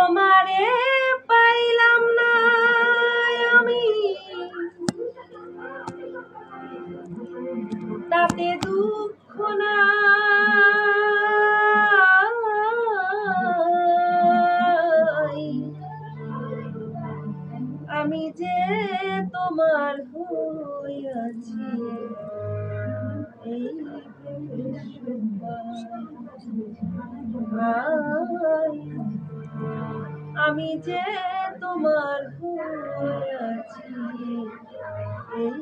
তোমারে পাইলাম না আমি, তাতে দুঃখ নাই। আমি যে তোমার হইয়াছি এই আমি যে তোমার হইয়াছি এই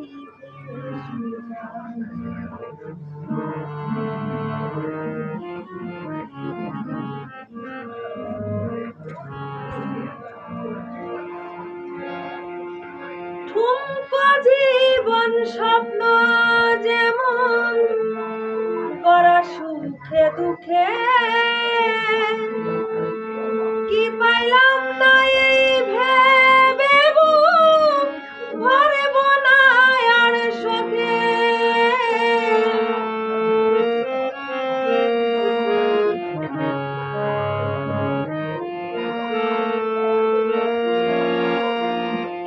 ঠুমকো জীবন স্বপ্ন যেমন করা সুখে দুঃখে, কি পাইলাম না এই ভেবে ভরে বনায় আর শোকে।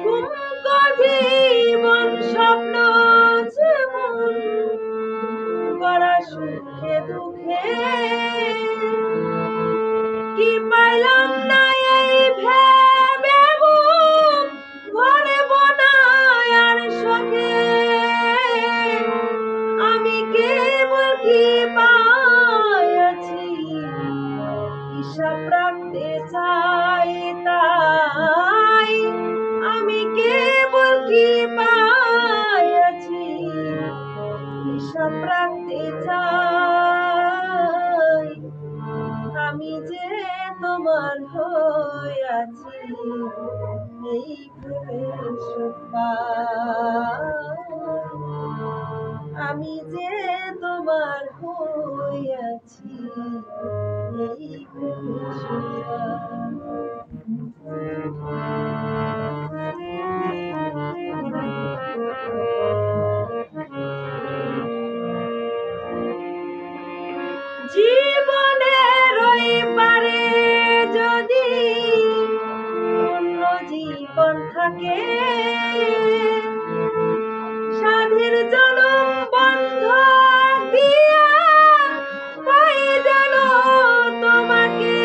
ঠুমকো জীবন স্বপ্ন যেমন করা সুখে দুঃখে, কি পাইলাম না এই ভেবে ভরে বনায় আর শোকে। আমি কেবল কি পাইয়াছি হিসাব রাখতে চাই, তাই আমি কেবল কি পাইয়াছি হিসাব রাখতে চাই। আমি যে তোমার হইয়াছি এই সুখ আমি যে তোমার হইয়াছি এই জীবনের ওই পারে যদি অন্য জীবন থাকে, সাধের জনম বন্ধ দিয়া পাই যেন তোমাকে।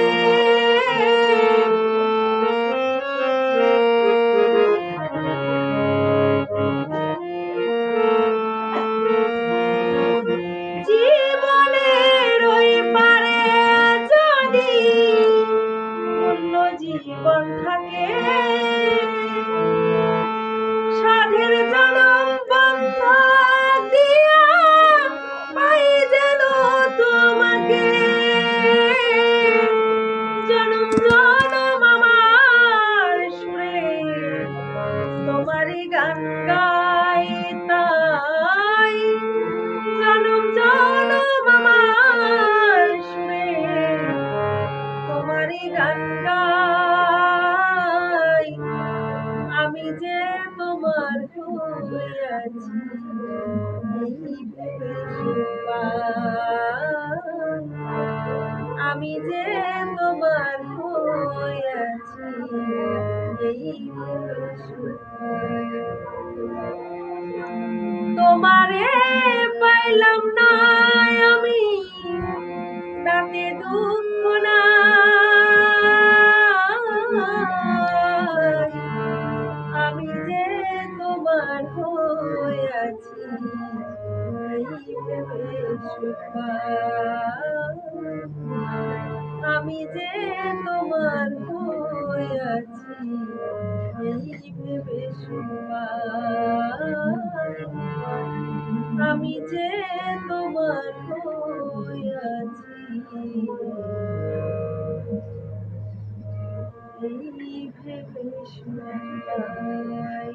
জীবনের ওই পারে যদি অন্য জীবন থাকে, সাধের জনম বন্ধ দিয়া পাই যেন তোমাকে। জনম জনম আমার সুরে তোমারই গান গাই, তাই জনম জনম আমার সুরে তোমারই গান গাই। আমি যে তোমার হইয়াছি এই ভেবে সুখ পাই। আমি যে তোমার হইয়াছি এই ভেবে সুখ পাই। তোমারে পাইলাম না আমি, তাতে দুঃখ নাই। আমি যে তোমার হইয়াছি এই ভেবে সুখ পাই। আমি যে তোমার হইয়াছি এই ভেবে সুখ পাই। আমি যে তোমার হইয়াছি এই ভেবে সুখ পাই।